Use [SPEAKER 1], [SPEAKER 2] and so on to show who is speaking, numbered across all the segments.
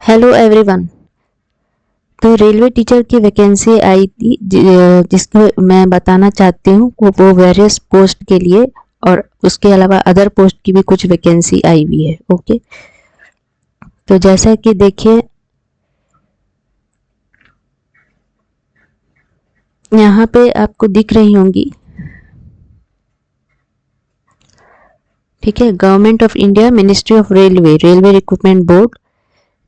[SPEAKER 1] Hello everyone. तो railway teacher की vacancy आई थी जिसको मैं बताना चाहती हूँ वो वेरियस पोस्ट के लिए, और उसके अलावा अदर पोस्ट की भी कुछ वैकेंसी आई हुई है। ओके, तो जैसा कि देखिए यहाँ पे आपको दिख रही होंगी, ठीक है, government of India, ministry of railway, railway recruitment board,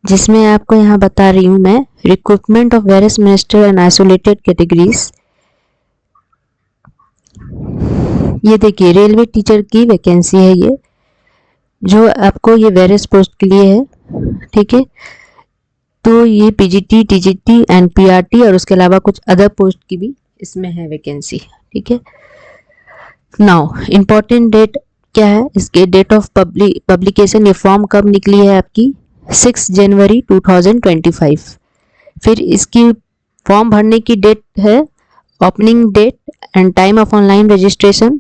[SPEAKER 1] जिसमें आपको यहाँ बता रही हूँ मैं, recruitment of various minister and isolated categories. ये देखिए रेलवे टीचर की वैकेंसी है, ये जो आपको ये वेरियस पोस्ट के लिए है, ठीक है। तो ये पीजीटी, टीजीटी एंड पीआरटी और उसके अलावा कुछ अदर पोस्ट की भी इसमें है वैकेंसी, ठीक है। नाउ इम्पोर्टेंट डेट क्या है इसके, डेट ऑफ पब्लिकेशन, ये फॉर्म कब निकली है आपकी, 6 जनवरी 2025। फिर इसकी फॉर्म भरने की डेट है, opening date and time of online registration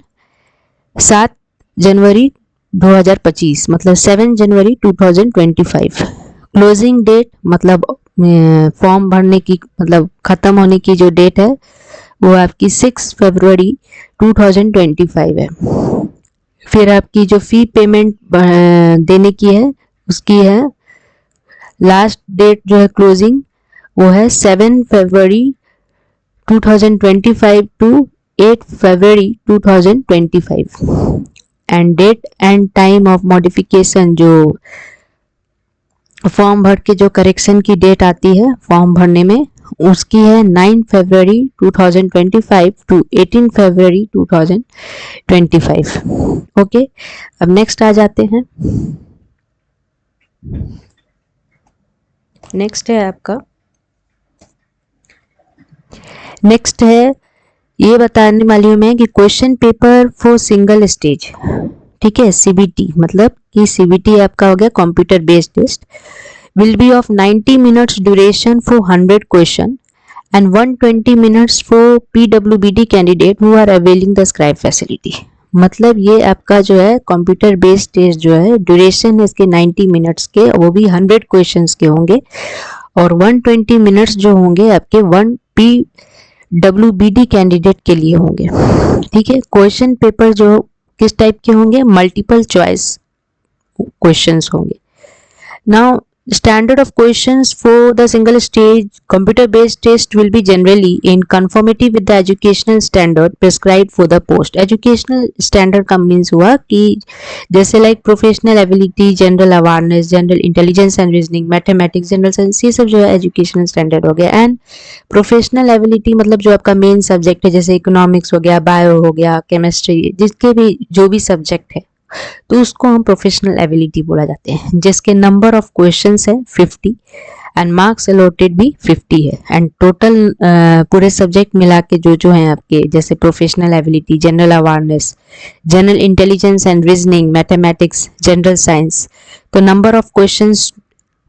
[SPEAKER 1] 7 जनवरी 2025, मतलब 7 जनवरी 2025। क्लोजिंग डेट मतलब फॉर्म भरने की, मतलब खत्म होने की जो डेट है वो आपकी 6 फरवरी 2025 है। फिर आपकी जो फी पेमेंट देने की है उसकी है लास्ट डेट जो है क्लोजिंग, वो है 7 फरवरी 2025 टू 8 फरवरी 2025। End date and time of modification, जो फॉर्म भर के जो करेक्शन की डेट आती है फॉर्म भरने में, उसकी है 9 फरवरी 2025 टू 18 फरवरी 2025। ओके, अब नेक्स्ट आ जाते हैं। नेक्स्ट है आपका, नेक्स्ट है ये बताने वाली हूँ मैं कि question paper for single stage, ठीक है, सीबीटी, मतलब कि सीबीटी आपका हो गया computer based test, will be of 90 minutes duration for 100 question and 120 minutes for पीडब्ल्यूबीडी candidate who are availing the scribe facility. मतलब ये आपका जो है कंप्यूटर बेस्ड टेस्ट जो है, ड्यूरेशन है इसके 90 मिनट्स के, वो भी 100 क्वेश्चंस के होंगे, और 120 मिनट्स जो होंगे आपके 1 पीडब्ल्यूबीडी कैंडिडेट के लिए होंगे, ठीक है। क्वेश्चन पेपर जो किस टाइप के होंगे, मल्टीपल चॉइस क्वेश्चंस होंगे। Now standard of questions for the single stage computer based test will be generally in conformity with the educational standard prescribed for the post। educational standard का means हुआ कि जैसे like professional ability, general awareness, general intelligence and reasoning, mathematics, general science, ये सब जो है educational standard हो गया। and professional ability मतलब जो आपका main subject है, जैसे economics हो गया, bio हो गया, chemistry, जिसके भी जो भी subject है तो उसको हम प्रोफेशनल एबिलिटी बोला जाते हैं, जिसके नंबर ऑफ क्वेश्चंस है 50 एंड मार्क्स अलॉटेड भी 50 है। एंड टोटल पूरे सब्जेक्ट मिला के जो हैं आपके, जैसे professional ability, general awareness, general intelligence and reasoning, mathematics, general science, तो नंबर ऑफ क्वेश्चंस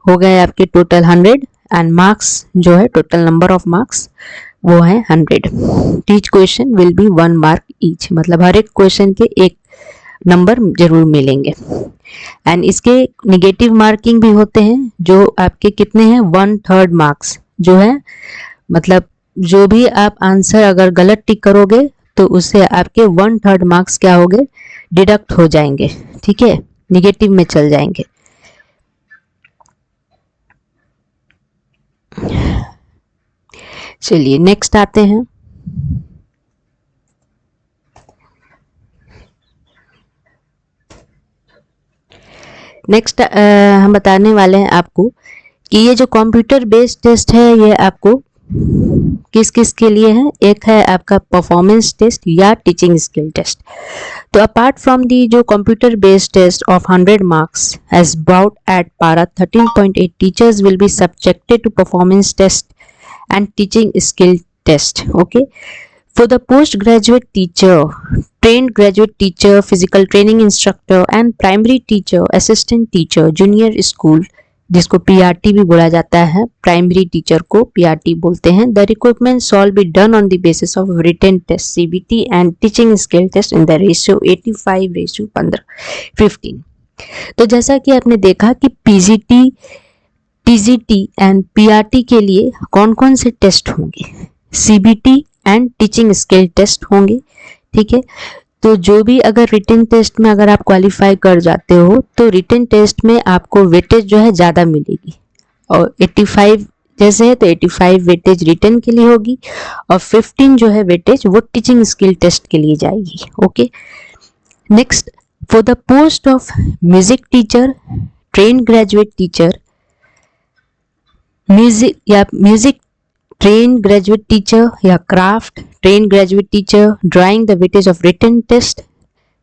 [SPEAKER 1] हो गए आपके टोटल 100 एंड मार्क्स जो है, टोटल नंबर ऑफ मार्क्स वो है 100। Each question will be 1 mark each, मतलब हर एक क्वेश्चन के एक नंबर जरूर मिलेंगे। एंड इसके निगेटिव मार्किंग भी होते हैं, जो आपके कितने हैं 1/3 मार्क्स जो है, मतलब जो भी आप आंसर अगर गलत टिक करोगे तो उससे आपके 1/3 मार्क्स क्या होंगे, डिडक्ट हो जाएंगे, ठीक है, निगेटिव में चल जाएंगे। चलिए नेक्स्ट आते हैं। नेक्स्ट हम बताने वाले हैं आपको कि ये जो कंप्यूटर बेस्ड टेस्ट है ये आपको किस किस के लिए है। एक है आपका परफॉर्मेंस टेस्ट या टीचिंग स्किल टेस्ट। तो अपार्ट फ्रॉम दी जो computer based test of 100 marks as brought at para 13.8 teachers will be subjected to performance test and teaching skill test। okay, for the postgraduate teacher, trained graduate teacher, physical training instructor and primary teacher, assistant teacher, junior school, जिसको PRT भी बोला जाता है, primary teacher को PRT बोलते हैं, the recruitment shall be done on the basis of written test CBT and teaching skill test in the ratio 85:15। तो जैसा कि आपने देखा कि पीजीटी टीजीटी एंड पीआरटी के लिए कौन कौन से टेस्ट होंगे? CBT and teaching skill test होंगे। ठीक है, तो जो भी अगर रिटन टेस्ट में अगर आप क्वालिफाई कर जाते हो तो रिटन टेस्ट में आपको वेटेज जो है ज़्यादा मिलेगी, और 85 जैसे है तो 85 वेटेज रिटन के लिए होगी और 15 जो है वेटेज वो टीचिंग स्किल टेस्ट के लिए जाएगी। Okay, next, for the post of music teacher, train graduate teacher, music train graduate teacher या craft train graduate teacher, drawing the weightage of written test,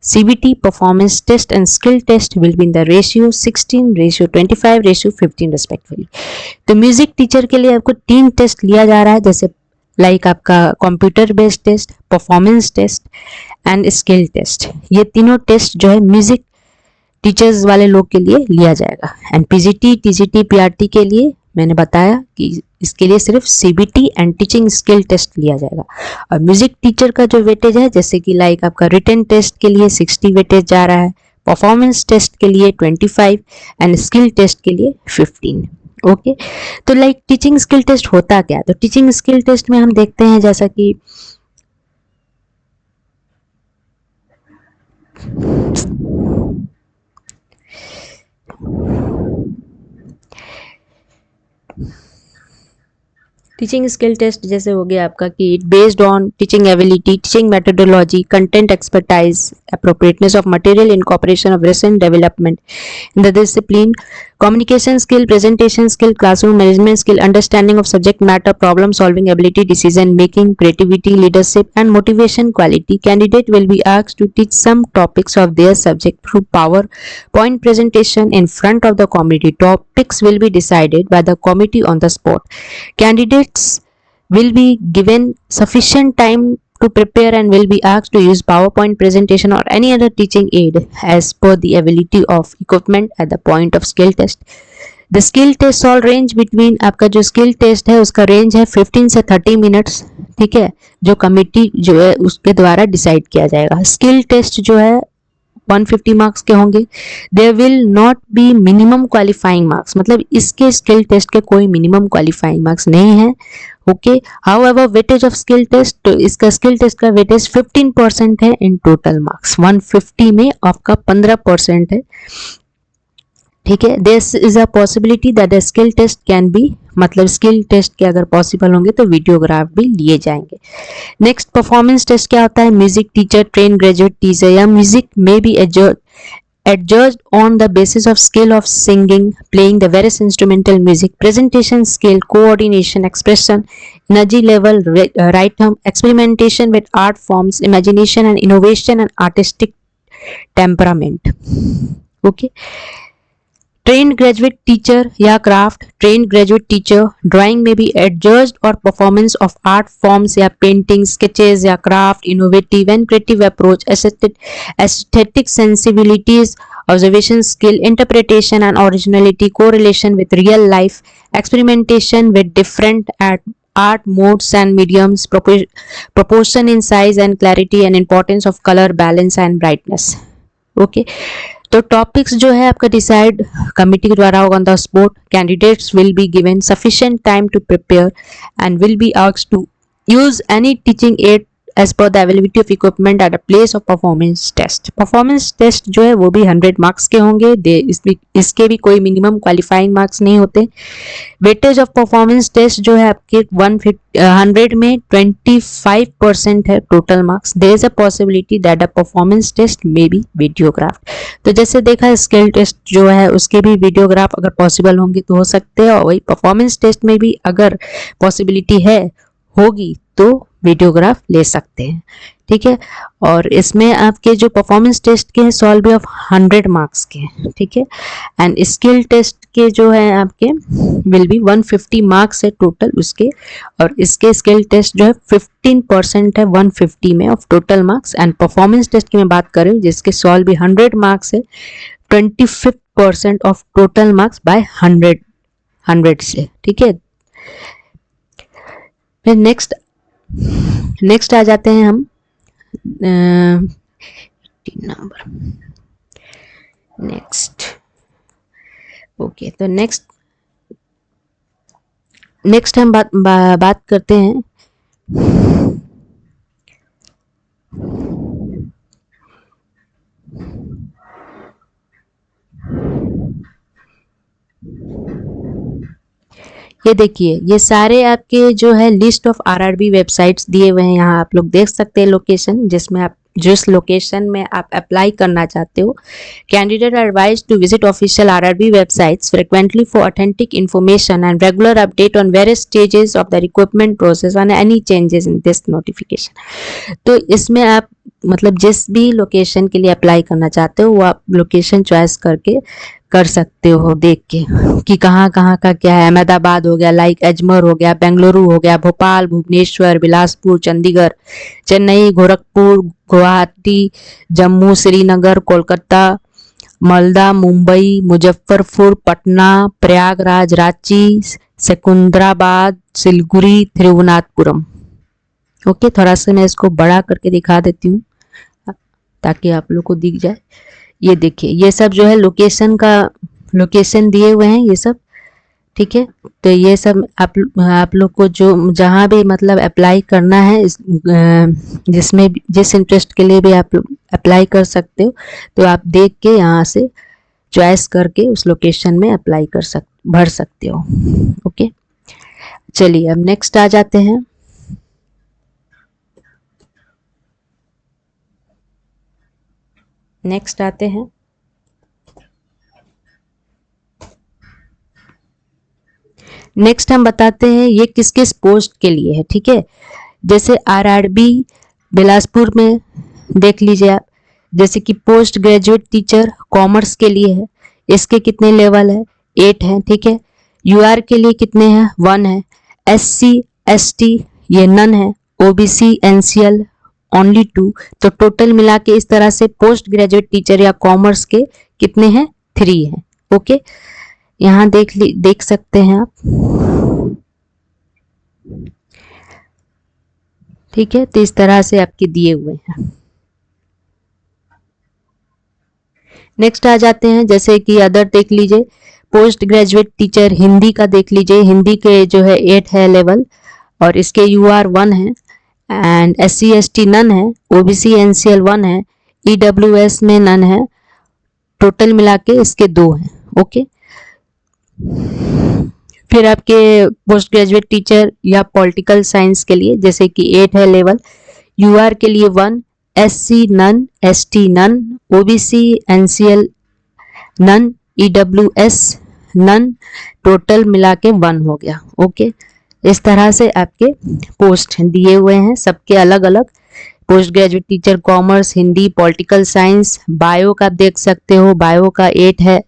[SPEAKER 1] CBT performance test and skill test will be in the ratio 16, ratio 25, ratio 15 respectively. तो music teacher के लिए आपको 3 test लिया जा रहा है, जैसे लाइक आपका computer based test, performance test and skill test. ये तीनों टेस्ट जो है म्यूजिक टीचर्स वाले लोग के लिए लिया जाएगा। एंड पीजीटी, टीजीटी, पीआरटी के लिए मैंने बताया कि इसके लिए सिर्फ CBT and teaching skill test लिया जाएगा। और म्यूजिक टीचर का जो वेटेज है, जैसे कि लाइक आपका रिटन टेस्ट के लिए 60 वेटेज जा रहा है, परफॉर्मेंस टेस्ट के लिए 25 एंड स्किल टेस्ट के लिए 15। ओके, तो लाइक टीचिंग स्किल टेस्ट होता क्या? तो टीचिंग स्किल टेस्ट में हम देखते हैं जैसा कि टीचिंग स्किल टेस्ट जैसे हो गया आपका कि based on teaching ability, teaching methodology, content expertise, appropriateness of material, incorporation of recent development in the discipline, communication skill, presentation skill, classroom management skill, understanding of subject matter, problem solving ability, decision making, creativity, leadership and motivation quality. Candidate will be asked to teach some topics of their subject through PowerPoint presentation in front of the committee. Topics will be decided by the committee on the spot. Candidates will be given sufficient time to prepare and will be asked to use PowerPoint presentation or any other teaching aid as per the ability of equipment at the point of skill test. The skill test all range between, आपका जो skill test है उसका range है 15 से 30 minutes. ठीक है, जो committee जो है उसके द्वारा डिसाइड किया जाएगा। स्किल टेस्ट जो है 150 मार्क्स के होंगे। There will not be minimum qualifying marks, मतलब इसके स्किल टेस्ट के कोई मिनिमम क्वालिफाइंग मार्क्स नहीं है। Okay, however weightage of skill test, तो इसका स्किल टेस्ट का वेटेज 15% है इन टोटल मार्क्स। 150 में आपका 15% है। ठीक है, this is a possibility that the skill test can be, मतलब स्किल टेस्ट के अगर पॉसिबल होंगे तो वीडियोग्राफ भी लिए जाएंगे। नेक्स्ट, परफॉर्मेंस टेस्ट क्या होता है? Music teacher, train graduate teacher या म्यूजिक में B adjudged on the basis of skill of singing, playing the various instrumental music, presentation skill, coordination, expression, energy level, rhythm, experimentation with art forms, imagination and innovation and artistic temperament. Okay, trained graduate teacher या craft, trained graduate teacher, drawing may be adjudged or performance of art forms या painting, sketches या craft, innovative and creative approach, aesthetic sensibilities, observation skill, interpretation and originality, correlation with real life, experimentation with different art modes and mediums, proportion in size and clarity and importance of color, balance and brightness. Okay, तो topics जो है आपका decide committee के द्वारा होगा on the spot. Candidates will be given sufficient time to prepare and will be asked to use any teaching aid as per the availability of equipment at a place of performance test. Performance test जो है वो भी 100 marks के होंगे। इसके भी कोई minimum qualifying marks नहीं होते। वेटेज ऑफ परफॉर्मेंस टेस्ट जो है आपके 100 में 25% है total marks. There is a possibility that a performance test may be videograph. तो जैसे देखा स्किल टेस्ट जो है उसके भी वीडियोग्राफ अगर पॉसिबल होंगे तो हो सकते हैं, और वही परफॉर्मेंस टेस्ट में भी अगर पॉसिबिलिटी है होगी तो वीडियोग्राफ ले सकते हैं। ठीक है, और इसमें आपके जो परफॉर्मेंस टेस्ट के हैं सॉल्व भी ऑफ 100 मार्क्स के हैं। ठीक है, एंड स्किल टेस्ट के जो है आपके विल बी 150 मार्क्स है टोटल उसके, और इसके स्किल टेस्ट जो है 15% है 150 में of total marks. And performance test की मैं बात कर रही हूँ जिसके सॉल्व भी 100 मार्क्स है, 25% ऑफ टोटल मार्क्स बाय 100 से। ठीक है, फिर नेक्स्ट आ जाते हैं हम नंबर नेक्स्ट। ओके, तो नेक्स्ट नेक्स्ट हम बात करते हैं ये देखिए, ये सारे आपके जो है लिस्ट ऑफ आरआरबी वेबसाइट्स दिए हुए हैं। यहाँ आप लोग देख सकते हैं लोकेशन, जिसमें आप जिस लोकेशन में आप अप्लाई करना चाहते हो। Candidate are advised to visit official RRB websites frequently for authentic information and regular update on various stages of the recruitment process on any changes in this notification. तो इसमें आप मतलब जिस भी लोकेशन के लिए अप्लाई करना चाहते हो वो आप लोकेशन चॉइस करके कर सकते हो, देख के कि कहाँ कहाँ का क्या है। अहमदाबाद हो गया, लाइक अजमेर हो गया, बेंगलुरु हो गया, भोपाल, भुवनेश्वर, बिलासपुर, चंडीगढ़, चेन्नई, गोरखपुर, गुवाहाटी, जम्मू, श्रीनगर, कोलकाता, मालदा, मुंबई, मुजफ्फरपुर, पटना, प्रयागराज, रांची, सिकंदराबाद, सिलगुड़ी, त्रिभुवनाथपुरम। ओके, थोड़ा सा मैं इसको बड़ा करके दिखा देती हूँ ताकि आप लोग को दिख जाए। ये देखिए, ये सब जो है लोकेशन दिए हुए हैं ये सब, ठीक है। तो ये सब आप लोग को जो जहाँ भी मतलब अप्लाई करना है जिसमें जिस इंटरेस्ट के लिए भी आप अप्लाई कर सकते हो, तो आप देख के यहाँ से चॉइस करके उस लोकेशन में अप्लाई भर सकते हो। ओके, चलिए अब नेक्स्ट आ जाते हैं। नेक्स्ट आते हैं नेक्स्ट हम बताते हैं ये किस किस पोस्ट के लिए है, ठीक है। जैसे आरआरबी बिलासपुर में देख लीजिए आप, जैसे कि पोस्ट ग्रेजुएट टीचर कॉमर्स के लिए है। इसके कितने लेवल है? 8 है, ठीक है। यूआर के लिए कितने हैं? 1 है। एससी एसटी ये नन है। OBC NCL only 2। तो टोटल मिला के इस तरह से पोस्ट ग्रेजुएट टीचर या कॉमर्स के कितने हैं? 3 हैं। ओके, यहाँ देख सकते हैं आप, ठीक है। तो इस तरह से आपके दिए हुए हैं। नेक्स्ट आ जाते हैं, जैसे कि अदर देख लीजिए, पोस्ट ग्रेजुएट टीचर हिंदी का देख लीजिए। हिंदी के जो है 8 है लेवल और इसके यूआर 1 है एंड एससी एसटी नन है। ओबीसी एनसीएल 1 है। ईडब्ल्यूएस में नन है। टोटल मिला के इसके 2 हैं। ओके, फिर आपके पोस्ट ग्रेजुएट टीचर या पॉलिटिकल साइंस के लिए जैसे कि 8 है लेवल, यूआर के लिए 1, SC none, ST none, OBC NCL none, EWS none, total मिला के 1 हो गया। ओके, इस तरह से आपके पोस्ट दिए हुए हैं, सबके अलग अलग। Post graduate teacher commerce, Hindi, political science. Bio का आप देख सकते हो, बायो का 8 है,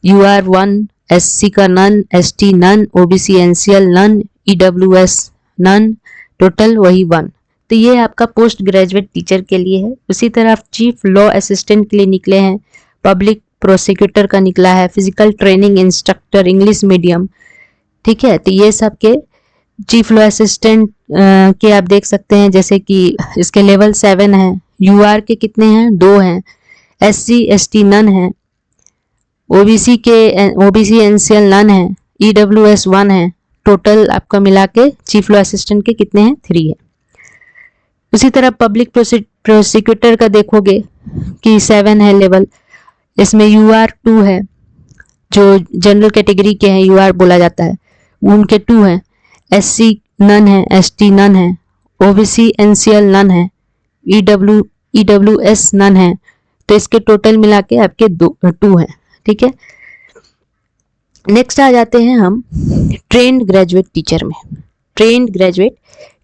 [SPEAKER 1] यूआर 1, एससी का none, ST none, OBC NCL none, EWS none, total वही 1। तो ये आपका पोस्ट ग्रेजुएट टीचर के लिए है। उसी तरह चीफ लॉ असिस्टेंट के लिए निकले हैं, पब्लिक प्रोसिक्यूटर का निकला है, physical training instructor English medium, ठीक है। तो ये सब के चीफ लॉ असिस्टेंट के आप देख सकते हैं, जैसे कि इसके लेवल 7 है। यूआर के कितने हैं? 2 हैं। एससी एसटी नन है। ओबीसी एनसीएल नन है। ईडब्ल्यूएस 1 है। टोटल आपका मिला के चीफ लॉ असिस्टेंट के कितने हैं? 3 है। उसी तरह पब्लिक प्रोसिक्यूटर का देखोगे कि 7 है लेवल, इसमें यूआर 2 है। जो जनरल कैटेगरी के हैं यूआर बोला जाता है, उनके 2 हैं। एससी नन है, एसटी नन है, ओबीसी एनसीएल नन है, ईडब्ल्यूएस नन है। तो इसके टोटल मिला के आपके 2 हैं, ठीक है। नेक्स्ट आ जाते हैं हम ट्रेंड ग्रेजुएट टीचर में। ट्रेंड ग्रेजुएट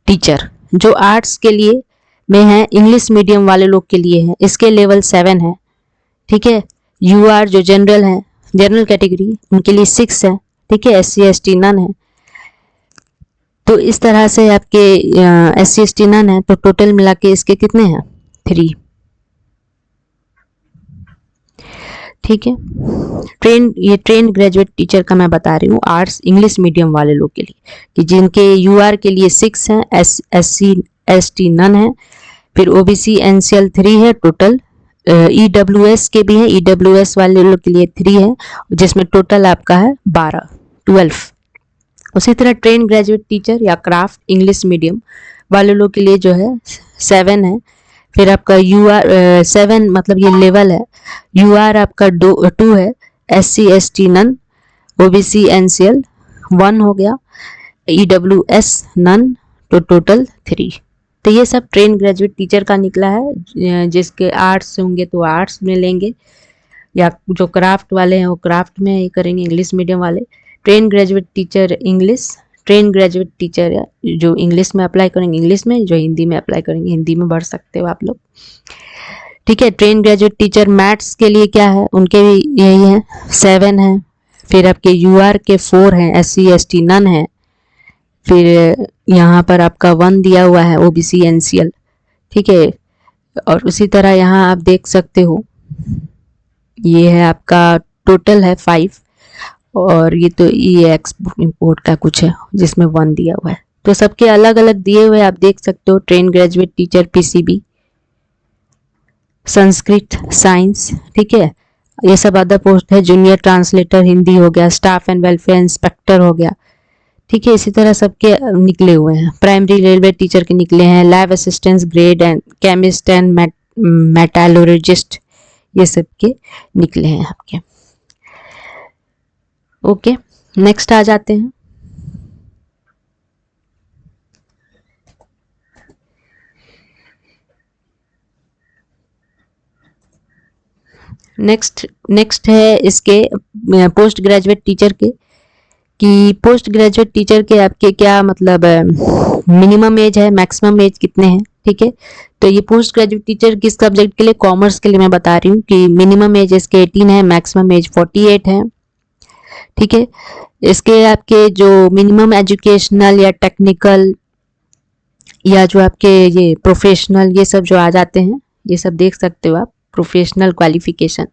[SPEAKER 1] टीचर जो आर्ट्स के लिए में है, इंग्लिश मीडियम वाले लोग के लिए है, इसके लेवल 7 है, ठीक है। यूआर जो जनरल है, जनरल कैटेगरी, उनके लिए 6 है, ठीक है। एससी एसटी नन है। तो इस तरह से आपके एससी एसटी नन है, तो टोटल मिला के इसके कितने हैं? 3, ठीक है। ये ट्रेंड ग्रेजुएट टीचर का मैं बता रही हूँ आर्ट्स इंग्लिश मीडियम वाले लोग के लिए, कि जिनके यूआर के लिए 6 है, एससी एसटी नन है, फिर ओबीसी एनसीएल 3 है, टोटल ईडब्ल्यूएस के भी है, ईडब्ल्यूएस वाले लोग के लिए 3 है, जिसमें टोटल आपका है 12। उसी तरह ट्रेन ग्रेजुएट टीचर या क्राफ्ट इंग्लिश मीडियम वाले लोग के लिए जो है 7 है। फिर आपका यू आर 7 मतलब ये लेवल है। यू आर आपका 2 है। SC ST none, OBC NCL 1 हो गया, EWS नन, तो टोटल 3। तो ये सब ट्रेन ग्रेजुएट टीचर का निकला है। जिसके आर्ट्स होंगे तो आर्ट्स में लेंगे, या जो क्राफ्ट वाले हैं वो क्राफ्ट में ही करेंगे, इंग्लिश मीडियम वाले। Train graduate teacher English, train graduate teacher जो इंग्लिश में अप्लाई करेंगे इंग्लिश में, जो हिंदी में अप्लाई करेंगे हिंदी में भर सकते हो आप लोग। ठीक है। ट्रेन ग्रेजुएट टीचर मैथ्स के लिए क्या है, उनके भी यही है, 7 है। फिर आपके UR के 4 हैं, SC ST नन है। फिर यहाँ पर आपका 1 दिया हुआ है, OBC NCL। ठीक है। और उसी तरह यहाँ आप देख सकते हो ये है आपका टोटल है 5, और ये तो ये एक्सपोर्ट इंपोर्ट का कुछ है जिसमें 1 दिया हुआ है। तो सबके अलग अलग दिए हुए आप देख सकते हो। Train graduate teacher PCB, Sanskrit, science. ठीक है। ये सब अदर पोस्ट है। जूनियर ट्रांसलेटर हिंदी हो गया, स्टाफ एंड वेलफेयर इंस्पेक्टर हो गया। ठीक है। इसी तरह सबके निकले हुए हैं। प्राइमरी रेलवे टीचर के निकले हैं, lab assistant grade and chemist and metallurgist, ये सब के निकले हैं आपके। ओके, नेक्स्ट आ जाते हैं। नेक्स्ट है इसके पोस्ट ग्रेजुएट टीचर के, कि पोस्ट ग्रेजुएट टीचर के आपके क्या मतलब मिनिमम एज है, मैक्सिमम एज कितने हैं। ठीक है। तो ये पोस्ट ग्रेजुएट टीचर किस सब्जेक्ट के लिए, कॉमर्स के लिए मैं बता रही हूँ कि मिनिमम एज इसके 18 है, मैक्सिमम एज 48 है। ठीक है। इसके आपके जो मिनिमम एजुकेशनल या टेक्निकल या जो आपके ये प्रोफेशनल, ये सब जो आ जाते हैं, ये सब देख सकते हो आप, प्रोफेशनल क्वालिफिकेशन।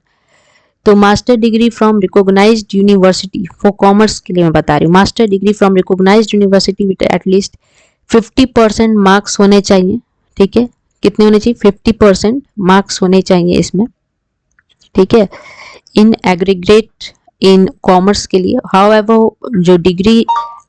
[SPEAKER 1] तो master degree from recognised university for commerce के लिए मैं बता रही हूँ, master degree from recognised university with at least 50% marks होने चाहिए। ठीक है। कितने होने चाहिए, 50% मार्क्स होने चाहिए इसमें। ठीक है। इन एग्रीगेट इन कॉमर्स के लिए। हाउएवर जो डिग्री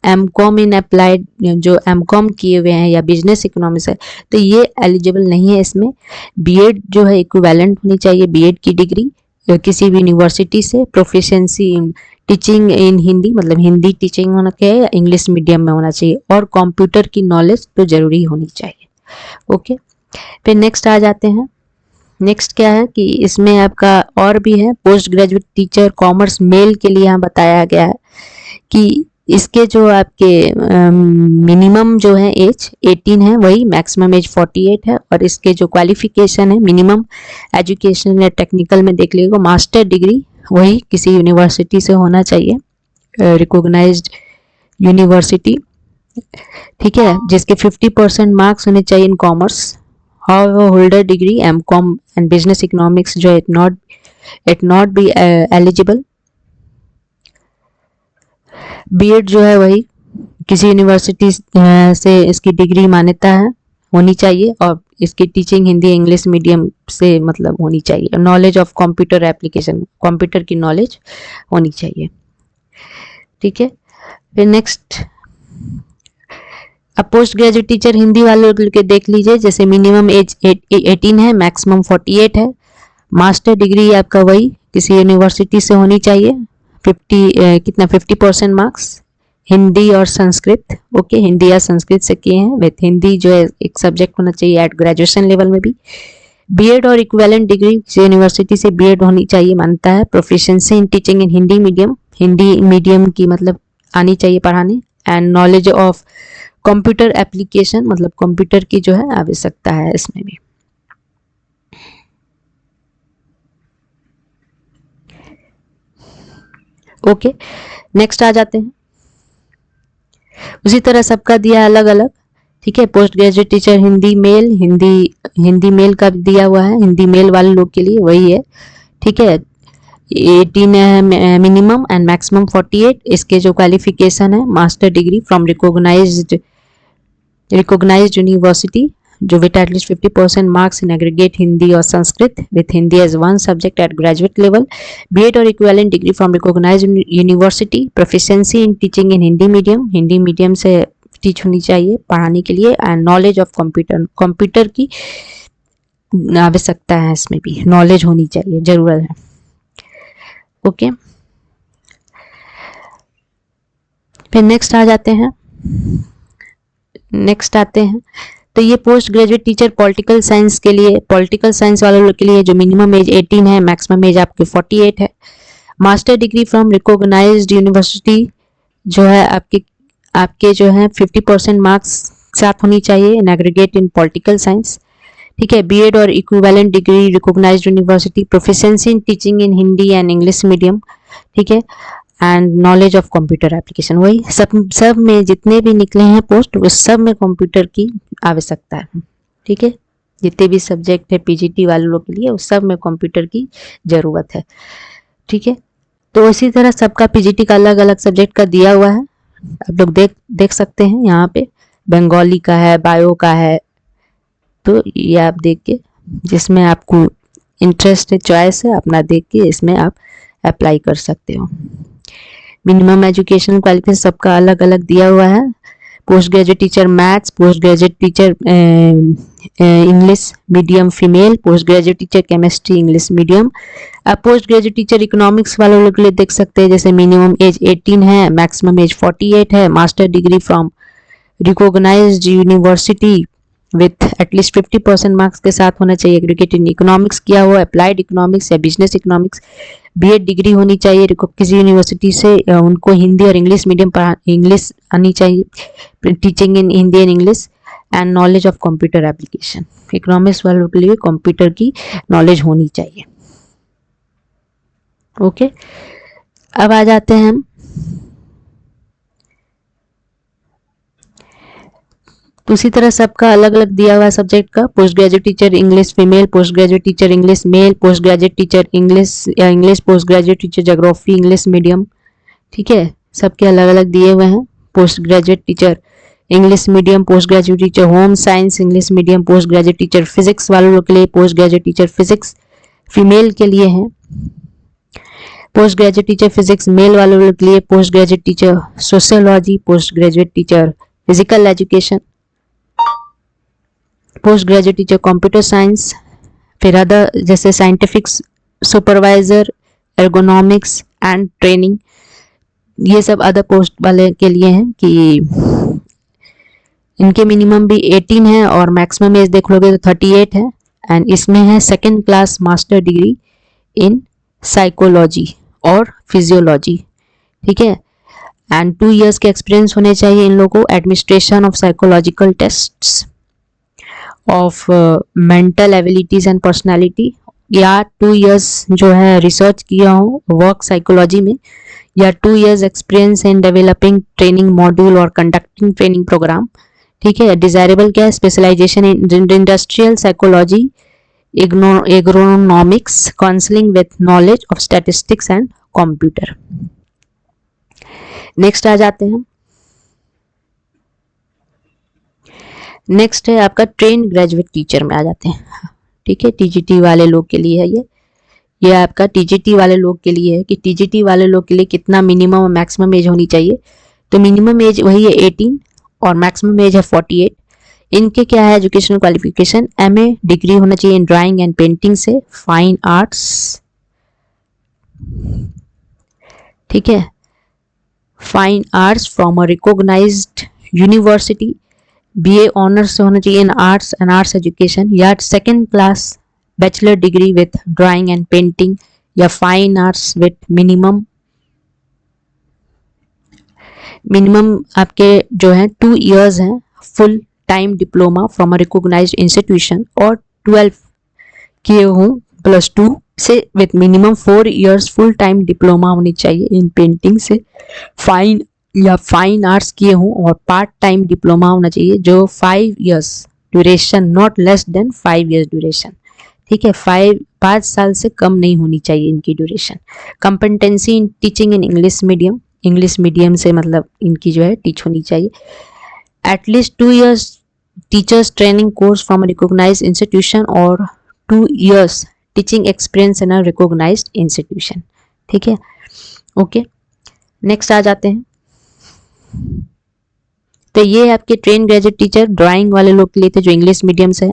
[SPEAKER 1] MCOM इन अप्लाइड, जो MCOM किए हुए हैं या बिजनेस इकोनॉमिक्स है, तो ये एलिजिबल नहीं है इसमें। BEd जो है इक्विवेलेंट होनी चाहिए, BEd की डिग्री किसी भी यूनिवर्सिटी से। Proficiency in teaching in Hindi, मतलब हिंदी टीचिंग होना चाहिए या इंग्लिश मीडियम में होना चाहिए, और कंप्यूटर की नॉलेज तो जरूरी होनी चाहिए। ओके। फिर नेक्स्ट आ जाते हैं। नेक्स्ट क्या है कि इसमें आपका और भी है, post graduate teacher commerce mail के लिए यहाँ बताया गया है कि इसके जो आपके मिनिमम जो है एज 18 है, वही मैक्सिमम एज 48 है। और इसके जो क्वालिफिकेशन है, मिनिमम एजुकेशन या टेक्निकल में देख लीजिएगा, मास्टर डिग्री वही किसी यूनिवर्सिटी से होना चाहिए, रिकॉग्नाइज्ड यूनिवर्सिटी। ठीक है। जिसके 50% मार्क्स होने चाहिए in commerce. How holder degree MCOM and business economics जो it not be eligible. BEd जो है वही किसी यूनिवर्सिटी से इसकी डिग्री मान्यता है होनी चाहिए, और इसकी टीचिंग हिंदी इंग्लिश मीडियम से मतलब होनी चाहिए। Knowledge of computer application, computer की नॉलेज होनी चाहिए। ठीक है। फिर नेक्स्ट, अब पोस्ट ग्रेजुएट टीचर हिंदी वाले के देख लीजिए, जैसे मिनिमम एज 18 है, मैक्सिमम 48 है। मास्टर डिग्री आपका वही किसी यूनिवर्सिटी से होनी चाहिए, 50% मार्क्स, हिंदी और संस्कृत। ओके। हिंदी या संस्कृत से किए हैं, विथ हिंदी जो है एक सब्जेक्ट होना चाहिए एट ग्रेजुएशन लेवल में भी। BEd और इक्विवेलेंट डिग्री किसी यूनिवर्सिटी से BEd होनी चाहिए मानता है। Proficiency in teaching in Hindi medium, Hindi medium की मतलब आनी चाहिए पढ़ाने। And knowledge of computer application, मतलब कंप्यूटर की जो है आवश्यकता है इसमें भी। ओके। नेक्स्ट आ जाते हैं। उसी तरह सबका दिया अलग अलग। ठीक है। Post graduate teacher Hindi male, Hindi male का दिया हुआ है, हिंदी मेल वाले लोग के लिए वही है। ठीक है। 18 मिनिमम एंड मैक्सिमम 48। इसके जो क्वालिफिकेशन है, master degree from recognised university जो with at least 50% marks in aggregate Hindi और Sanskrit with Hindi as one subject at graduate level, B Ed और equivalent degree from recognised university, proficiency in teaching in Hindi medium से teach होनी चाहिए पढ़ाने के लिए, एंड नॉलेज ऑफ कंप्यूटर की आवश्यकता है, इसमें भी नॉलेज होनी चाहिए, जरूरत है। ओके, फिर नेक्स्ट आते हैं तो ये post graduate teacher political science के लिए, पॉलिटिकल साइंस वालों के लिए जो मिनिमम एज 18 है, मैक्सिमम एज आपकी 48 है। Master degree from recognised university जो है आपके जो है 50% मार्क्स साथ होनी चाहिए in aggregate in political science, ठीक है। बीएड और equivalent degree recognised university, proficiency in teaching in Hindi and English medium, ठीक है, and knowledge of computer application. वही सब में जितने भी निकले हैं पोस्ट, उस सब में कंप्यूटर की आवश्यकता है, ठीक है। जितने भी सब्जेक्ट है पीजीटी वाले लोग के लिए, उस सब में कंप्यूटर की जरूरत है, ठीक है। तो इसी तरह सबका पीजीटी का अलग अलग सब्जेक्ट का दिया हुआ है, आप लोग देख सकते हैं यहाँ पे, बंगाली का है, बायो का है, तो ये आप देख के जिसमें आपको इंटरेस्ट है, चॉइस है, अपना देख के इसमें आप अप्लाई कर सकते हो। मिनिमम एजुकेशन क्वालिफिकेशन सबका अलग अलग दिया हुआ है। Post graduate teacher maths, post graduate teacher English medium female, post graduate teacher chemistry English medium. अब पोस्ट ग्रेजुएट टीचर इकोनॉमिक्स वालों लोग के लिए देख सकते हैं, जैसे मिनिमम एज 18 है, मैक्सिमम एज 48 है, master degree from recognised university with at least 50% marks के साथ होना चाहिए, एग्रीगेट इन इकोनॉमिक्स किया हुआ, अप्लाइड इकोनॉमिक्स या बिजनेस इकोनॉमिक्स, बीएड डिग्री होनी चाहिए किसी यूनिवर्सिटी से, उनको हिंदी और इंग्लिश मीडियम इंग्लिश आनी चाहिए, teaching in Hindi and English, and knowledge of computer application. Economics वालों के लिए कंप्यूटर की नॉलेज होनी चाहिए। ओके, अब आ जाते हैं हम तो उसी तरह सबका अलग अलग दिया हुआ सब्जेक्ट का, post graduate teacher English female, post graduate teacher English male, post graduate teacher English या English, post graduate teacher geography English medium, ठीक है, सबके अलग अलग दिए हुए हैं। Post graduate teacher English medium, post graduate teacher home science English medium, post graduate teacher physics वालों के लिए, post graduate teacher physics female के लिए है, post graduate teacher physics male वालों के लिए, post graduate teacher sociology, post graduate teacher physical education, post graduate teacher computer science, फिर अदर जैसे scientific supervisor, ergonomics and training, ये सब अदर पोस्ट वाले के लिए हैं कि इनके मिनिमम भी 18 है और मैक्सिमम एज देख लोगे तो 38 है, एंड इसमें है second class master degree in psychology और फिजियोलॉजी, ठीक है, एंड 2 years के एक्सपीरियंस होने चाहिए इन लोगों को, administration of psychological tests of mental abilities and personality, या 2 years जो है रिसर्च किया हो वर्क साइकोलॉजी में, या 2 years experience in developing training module और कंडक्टिंग ट्रेनिंग प्रोग्राम, ठीक है। डिजायरेबल क्या है, specialisation in industrial psychology, agronomics, counselling with knowledge of statistics and computer. Next आ जाते हैं, नेक्स्ट है आपका ट्रेन ग्रेजुएट टीचर में आ जाते हैं, ठीक है, टीजीटी वाले लोग के लिए है ये आपका टीजीटी वाले लोग के लिए है कि टीजीटी वाले लोग के लिए कितना मिनिमम और मैक्सिमम एज होनी चाहिए। तो मिनिमम एज वही है 18 और मैक्सिमम एज है 48। इनके क्या है एजुकेशनल क्वालिफिकेशन, एमए डिग्री होना चाहिए इन ड्राइंग एंड पेंटिंग से, फाइन आर्ट्स, ठीक है, fine arts from a recognised university, BA honours से होना चाहिए in arts and arts education, या second class bachelor degree with drawing and painting या फाइन आर्ट्स विथ मिनिमम आपके जो है 2 years हैं full time diploma from a recognised institution, और 12 किए हों +2 से विथ मिनिमम 4 years फुल टाइम डिप्लोमा होनी चाहिए इन पेंटिंग से, फाइन आर्ट्स किए हों और पार्ट टाइम डिप्लोमा होना चाहिए जो 5 years duration, not less than 5 years duration, ठीक है, 5 साल से कम नहीं होनी चाहिए इनकी duration. Competency in teaching in English medium से मतलब इनकी जो है टीच होनी चाहिए। At least 2 years teachers training course from a recognized institution or 2 years teaching experience in a recognized institution. ठीक है, ओके नेक्स्ट आ जाते हैं। तो ये आपके ट्रेन ग्रेजुएट टीचर ड्राइंग वाले लोग के लिए थे जो इंग्लिश मीडियम से है।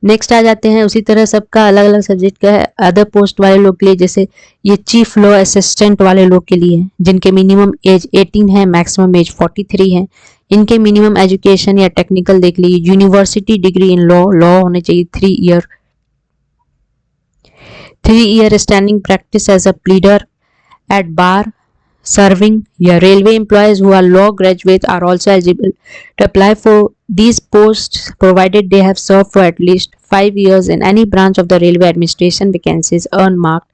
[SPEAKER 1] नेक्स्ट आ जाते हैं, उसी तरह सबका अलग अलग सब्जेक्ट का है। अदर पोस्ट वाले लोग के लिए जैसे ये चीफ लॉ असिस्टेंट वाले लोग के लिए है, जिनके मिनिमम एज 18 है, मैक्सिमम एज 43 है। इनके मिनिमम एजुकेशन या टेक्निकल देख लीजिए, university degree in law, law होने चाहिए 3 year standing practice as a pleader at bar serving. Your railway employees who are law graduates are also eligible to apply for these posts provided they have served for at least 5 years in any branch of the railway administration. Vacancies unmarked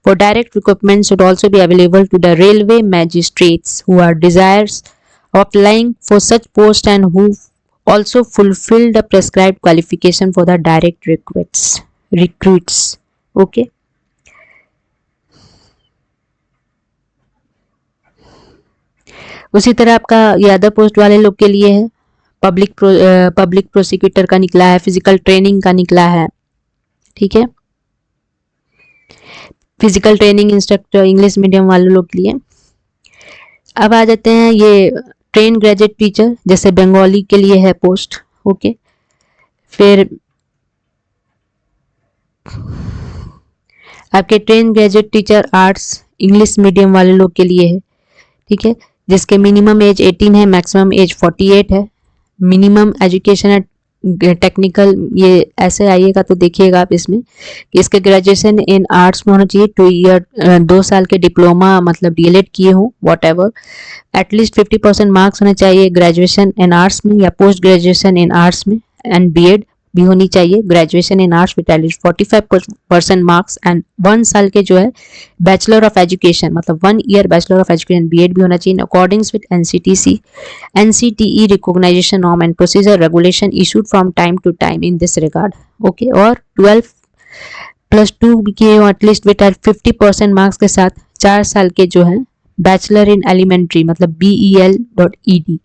[SPEAKER 1] for direct recruitment should also be available to the railway magistrates who are desirous of applying for such post and who also fulfill the prescribed qualification for the direct recruits. Okay. उसी तरह आपका ये other post वाले लोग के लिए है, public prosecutor का निकला है, फिजिकल ट्रेनिंग का निकला है। ठीक है, physical training instructor English medium वाले लोग के लिए। अब आ जाते हैं ये ट्रेन ग्रेजुएट टीचर, जैसे बंगाली के लिए है पोस्ट। ओके, फिर आपके train graduate teacher arts English medium वाले लोग के लिए है। ठीक है, जिसके मिनिमम एज 18 है, मैक्सिमम एज 48 है। मिनिमम एजुकेशन है टेक्निकल, ये ऐसे आइएगा तो देखिएगा आप इसमें कि इसके ग्रेजुएशन इन आर्ट्स में होना चाहिए, 2 ईयर 2 साल के डिप्लोमा मतलब डीएलएड किए हो वॉट एवर। एटलीस्ट 50% मार्क्स होने चाहिए ग्रेजुएशन इन आर्ट्स में या पोस्ट ग्रेजुएशन इन आर्ट्स में, एंड बीएड भी होनी चाहिए। Graduation in arts with at least 45% marks and 1 साल के जो है बैचलर ऑफ एजुकेशन, मतलब 1 year bachelor of education BEd भी होना चाहिए, accordings with NCTE recognition norm and procedure regulation issued from time to time in this regard. Okay, और 12+2 किए हो एटलीस्ट विद 50% मार्क्स के साथ 4 साल के जो है बैचलर इन एलिमेंट्री मतलब BEL.ED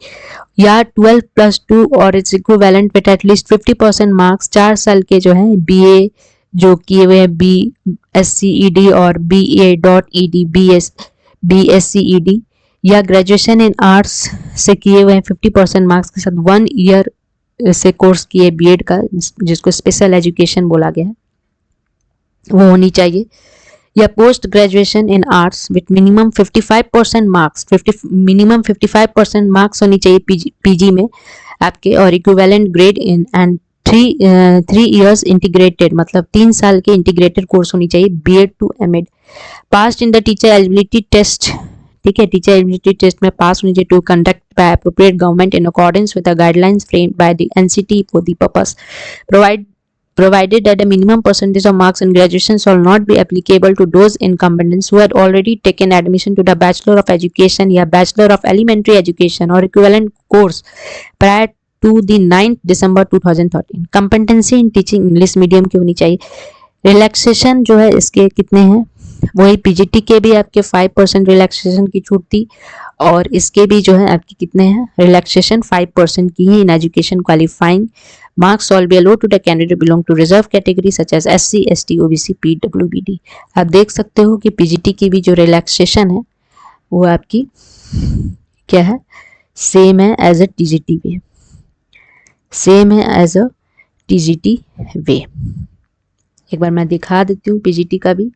[SPEAKER 1] या 12+2 और its equivalent with at least 50% marks 4 साल के जो है BA जो किए हुए हैं BSCED और BA.ED BSCED या ग्रेजुएशन इन आर्ट्स से किए हुए हैं 50% मार्क्स के साथ 1 ईयर से कोर्स किए बीएड का, जिसको स्पेशल एजुकेशन बोला गया है, वो होनी चाहिए। या post graduation in arts with minimum 55% marks, minimum 55% marks होनी चाहिए पीजी में आपके, और equivalent grade in and 3 years integrated मतलब 3 साल के इंटीग्रेटेड कोर्स होनी चाहिए BEd to MEd. Passed in the teacher eligibility test, ठीक है, टीचर एलिजिबिलिटी टेस्ट में पास होनी चाहिए to conduct by appropriate government in accordance with the guidelines framed by the NCT for the purpose provided that a minimum percentage of marks in graduation shall not be applicable to those incumbents who had already taken admission to the Bachelor of Education या Bachelor of Elementary Education or equivalent course prior to the 9th December 2013। Competency in teaching English medium की होनी चाहिए। Relaxation जो है इसके कितने हैं, वही पीजीटी के भी आपके 5% रिलैक्सेशन की छूट थी, और इसके भी जो है आपके कितने हैं रिलैक्सेशन 5% की ही in education qualifying marks all be allowed to the candidate belong to reserve category such as SC ST OBC PWBD. आप देख सकते हो कि पीजीटी की भी जो रिलैक्सेशन है वो आपकी क्या है, सेम है as a TGT way, same है एज अ टीजीटी वे। एक बार मैं दिखा देती हूँ पीजीटी का भी।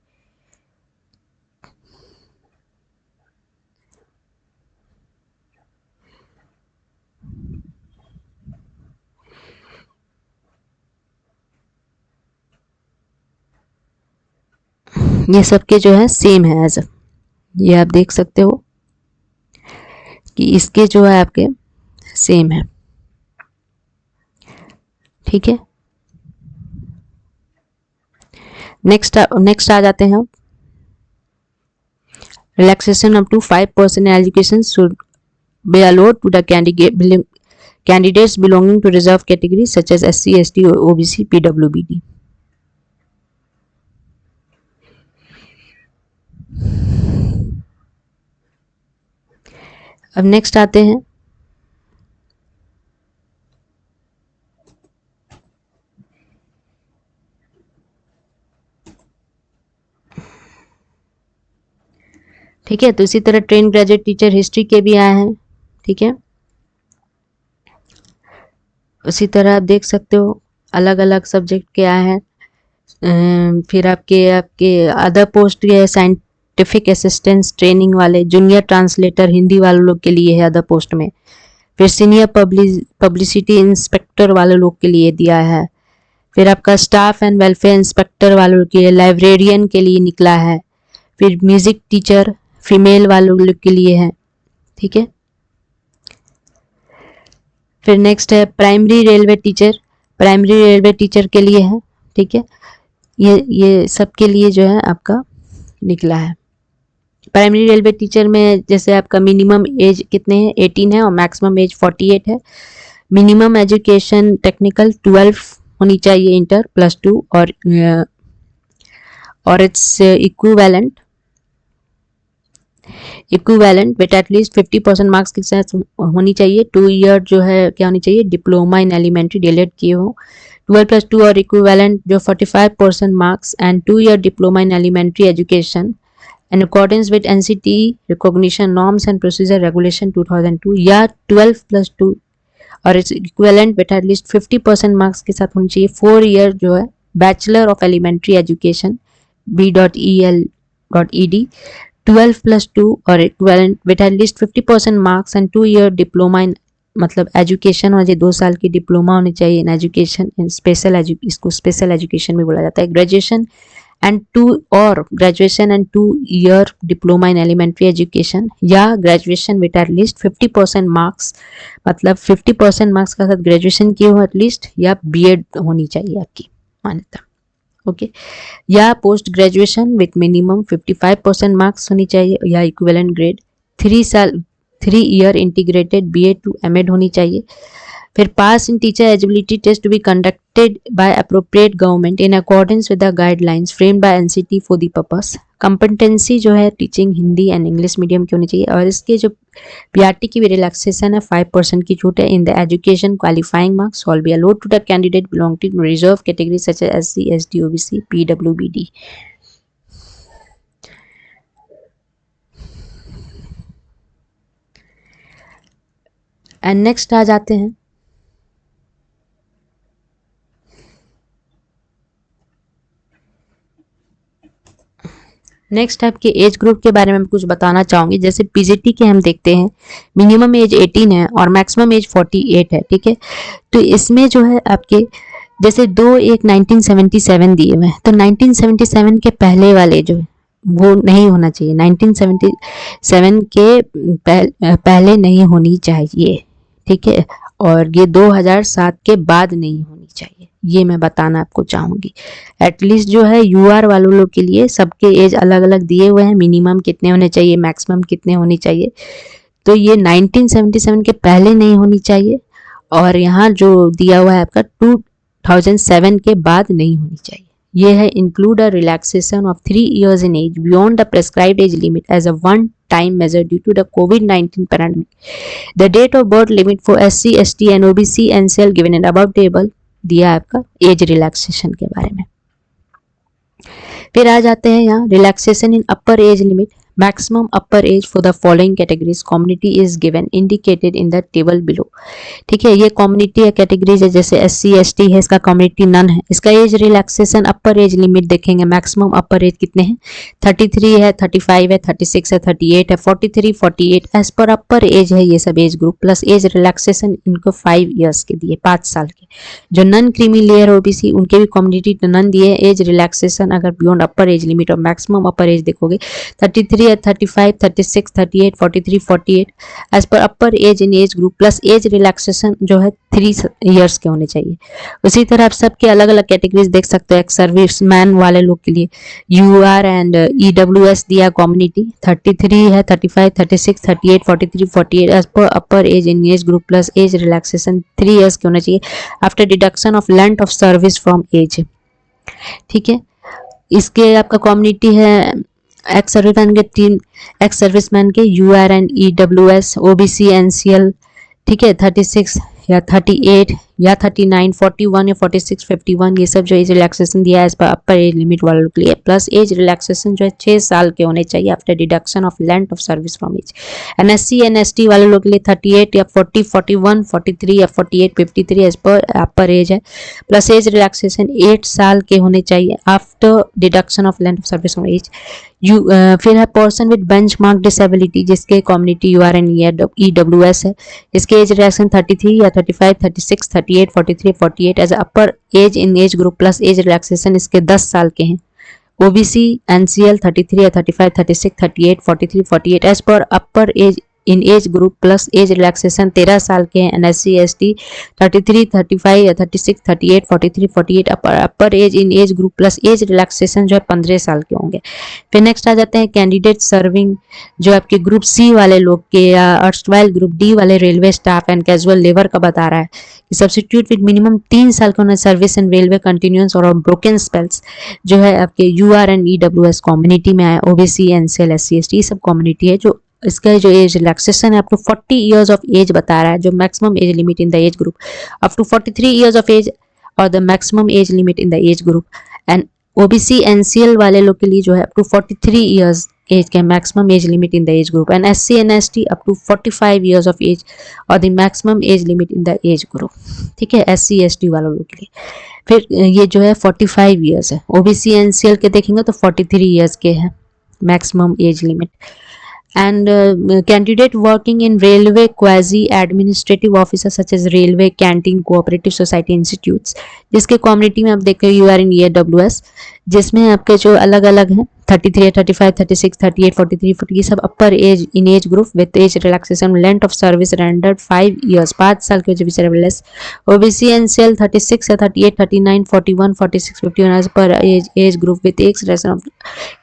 [SPEAKER 1] ये सबके जो है सेम है एज, ये आप देख सकते हो कि इसके जो है आपके सेम है। ठीक है, नेक्स्ट आ जाते हैं। Relaxation up to 5% education should be allowed to the candidates belonging to reserve category such as SC ST OBC पीडब्ल्यूबीडी। अब नेक्स्ट आते हैं ठीक है। तो इसी तरह ट्रेन ग्रेजुएट टीचर हिस्ट्री के भी आए हैं, ठीक है। उसी तरह आप देख सकते हो अलग अलग सब्जेक्ट के आए हैं। फिर आपके आपके अदर पोस्ट है साइंटिफिक असिस्टेंस ट्रेनिंग वाले, जूनियर ट्रांसलेटर हिंदी वाले लोग के लिए है अदर पोस्ट में। फिर सीनियर पब्लिसिटी इंस्पेक्टर वाले लोग के लिए दिया है। फिर आपका स्टाफ एंड वेलफेयर इंस्पेक्टर वालों के लिए, लाइब्रेरियन के लिए निकला है। फिर म्यूजिक टीचर फीमेल वालों के लिए है, ठीक है। फिर नेक्स्ट है primary railway teacher, primary railway teacher के लिए है, ठीक है। ये सबके लिए जो है आपका निकला है। प्राइमरी रेलवे टीचर में जैसे आपका मिनिमम एज कितने हैं, 18 है और मैक्सिमम एज 48 है। मिनिमम एजुकेशन टेक्निकल 12 होनी चाहिए, इंटर +2 और its equivalent with at least 50% marks के साथ होनी चाहिए। 2 ईयर जो है क्या होनी चाहिए, डिप्लोमा इन एलिमेंट्री डिलीट किए हो। 12+2 और इक्विवेलेंट जो 45% marks and 2 year diploma in elementary education in accordance with NCT recognition norms and procedure regulation 2002 या 12+2 और its equivalent with at least 50% marks के साथ होनी चाहिए। 4 ईयर जो है bachelor of elementary education B.EL.ED 12+2 और equivalent with at least 50% marks and 2 year diploma इन मतलब एजुकेशन होनी चाहिए, 2 साल की डिप्लोमा होनी चाहिए इन एजुकेशन इन स्पेशल इसको स्पेशल एजुकेशन भी बोला जाता है। Graduation and 2 graduation and 2 year diploma in elementary education या ग्रेजुएशन विद एटलीस्ट 50% मार्क्स मतलब 50% मार्क्स का साथ ग्रेजुएशन किए हो एटलीस्ट या बीएड होनी चाहिए आपकी मान्यता, ओके। या post graduation with minimum 55% marks होनी चाहिए या equivalent grade. 3 year integrated B Ed to M Ed होनी चाहिए। फिर pass in teacher eligibility test to be conducted by appropriate government in accordance with the guidelines framed by NCT for the purpose. Competency जो है teaching Hindi and English medium की होनी चाहिए और इसके जो पीआरटी की भी रिलैक्सेशन है 5% की छूट है in the education qualifying marks all be allowed to the candidate belonging to reserve category such as SC ST OBC PWBD. And next आ जाते हैं नेक्स्ट आपके एज ग्रुप के बारे में कुछ बताना चाहूंगी। जैसे पीजीटी के हम देखते हैं मिनिमम एज 18 है और मैक्सिमम एज 48 है, ठीक है। तो इसमें जो है आपके जैसे एक 1977 दिए हुए हैं तो 1977 के पहले वाले जो वो नहीं होना चाहिए, 1977 के पहले नहीं होनी चाहिए, ठीक है। और ये 2007 के बाद नहीं होनी चाहिए, ये मैं बताना आपको चाहूंगी। एटलीस्ट जो है यूआर वालों लोग के लिए सबके एज अलग अलग दिए हुए हैं, मिनिमम कितने होने चाहिए, मैक्सिमम कितने होनी चाहिए। तो ये 1977 के पहले नहीं होनी चाहिए और यहाँ जो दिया हुआ है आपका 2007 के बाद नहीं होनी चाहिए। ये है include a relaxation of 3 years in age beyond the prescribed age limit as a one-time measure due to the COVID-19 pandemic. The date of birth limit for SC, ST and OBC NCL given in above table दिया आपका age relaxation के बारे में। फिर आ जाते हैं यहाँ relaxation in upper age limit. Maximum upper as for the following categories community is given indicated in the table below, ठीक है। ये कम्युनिटी कैटेगरीज है, जैसे एससी एसटी है, इसका कम्युनिटी नन है। इसका एज रिलैक्सेशन अपर एज लिमिट देखेंगे, मैक्सिमम अपर एज कितने हैं, 33 है, 35 है, 36 है, 38 है, 43, 48 एज पर अपर एज है ये सब as group. Plus age relaxation इनको 5 years के दिए, 5 साल के। जो नन क्रीमी लेयर ओबीसी उनके भी कम्युनिटी नन दिए एज रिलैक्सेशन अगर बियॉन्ड अपर एज लिमिट और मैक्सिमम अपर एज देखोगे 33 है, 35, 36, 38, 43, 48 एज पर upper age in age group. Plus age relaxation जो है 3 years के होने चाहिए। उसी तरह आप सबके अलग अलग कैटेगरीज देख सकते हो। एक सर्विसमैन वाले लोग के लिए यूआर एंड ईडब्ल्यूएस दिया कम्युनिटी 33 है, 35, 36, 38, 43, 48 एज पर upper age in age group. Plus age relaxation 3 years के होना चाहिए after deduction of length of service from age, ठीक है। इसके आपका कम्युनिटी है एक्स सर्विसमैन के UR and EWS OBC NCL, ठीक है, 36 या 38 या 39, 41 या 46, 51 ये सब जो एज रिलैक्सेशन दिया है एज पर अपर एज लिमिट वालों के लिए। प्लस एज रिलैक्सेशन जो है 6 साल के होने चाहिए after deduction of length of service from age. NSC NST वाले लोग के लिए 38 या 40, 41, 43 या 48, 53 एज पर अपर एज है। प्लस एज रिलैक्सेशन 8 साल के होने चाहिए after deduction of length of service from age. फिर है पर्सन विद बेंचमार्क डिसेबिलिटी जिसके कम्युनिटी URN EWS है, इसके एज रिलैक्सेशन 33 या 35, 36, 38, 43, 48 age upper age in age group. Plus age relaxation इसके 10 साल के हैं। OBC NCL 33 या 35, 36, 38, 43, 48 एज पर upper age in age group. Plus age relaxation 13 साल के हैं। NSC ST 33, 35 या 36, 38, 43, 48 upper age in age group. Plus age relaxation जो है 15 साल के होंगे। फिर नेक्स्ट आ जाते हैं कैंडिडेट सर्विंग जो आपके ग्रुप C वाले लोग के या अर्स्टवाइल ग्रुप D वाले railway staff and casual labour का बता रहा है कि सब्स्टिट्यूट विद मिनिमम 3 साल का सर्विस इन रेलवे कंटिन्यूअस और ब्रोकन स्पेल्स जो है आपके URN EWS कम्युनिटी में आए। OBC NCL SC ST सब कम्युनिटी है। जो इसका जो एज रिलैक्सेशन है up to 40 years of age बता रहा है, जो maximum age limit in the age group up to 43 years of age और the maximum age limit in the age group. And OBC NCL वाले लोग के लिए जो है अप टू 43 इयर्स एज के maximum age limit in the age group. And SC NST up to 45 years of age और the maximum age limit in the age group. ठीक है, SC ST वालों लोग के लिए। फिर ये जो है 45 इयर्स है। OBC NCL के देखेंगे तो 43 इयर्स के हैं maximum age limit. And candidate working in railway quasi administrative offices such as railway canteen cooperative society institutes जिसके कम्युनिटी में आप देख रहे URN EWS जिसमें आपके जो अलग अलग हैं 33, 35, 36, 38, 43, 40 सब upper age in age group with age relaxation length of service rendered 5 years 5 साल के लेस। OBC NCL 36 या 38, 39, 41, 46, 51 एज पर age group with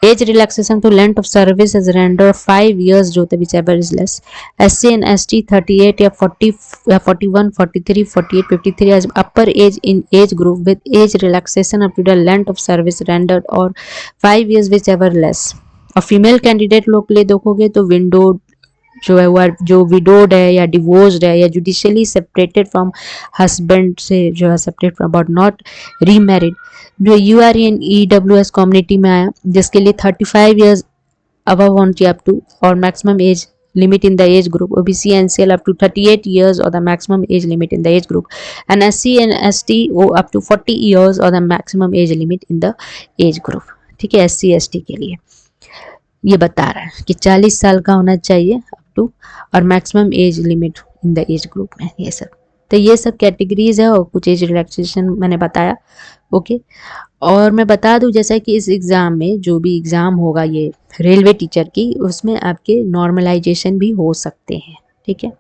[SPEAKER 1] age relaxation to length of service is rendered 5 years जो whichever is less। SC and ST 38 या 40 या 41, 43, 48, 53 as upper age in age group with age relaxation up to the length of service rendered or 5 years whichever less। और female candidate लोग के लिए देखोगे तो windowed जो है वो जो विडोड है या डिवोर्स्ड है या जुडिशियली सेपरेटेड फ्रॉम हस्बैंड से जो है separate from but not remarried जो URN EWS कम्युनिटी में आया जिसके लिए 35 years above want up to or maximum age limit in the age group। OBC NCL up to 38 years or the maximum age limit in the age group। and SC and ST up to 40 years or the maximum age limit in the age group। ठीक है, SC ST के लिए ये बता रहा है कि 40 साल का होना चाहिए अप टू और maximum age limit in the age group में। ये सब तो ये सब कैटेगरीज है और कुछ एज रिलैक्सेशन मैंने बताया। ओके, और मैं बता दूं जैसा कि इस एग्ज़ाम में जो भी एग्ज़ाम होगा ये रेलवे टीचर की उसमें आपके नॉर्मलाइजेशन भी हो सकते हैं। ठीक है,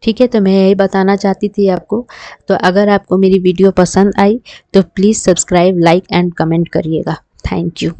[SPEAKER 1] ठीक है, तो मैं यही बताना चाहती थी आपको। तो अगर आपको मेरी वीडियो पसंद आई तो please subscribe, like and comment करिएगा। Thank you.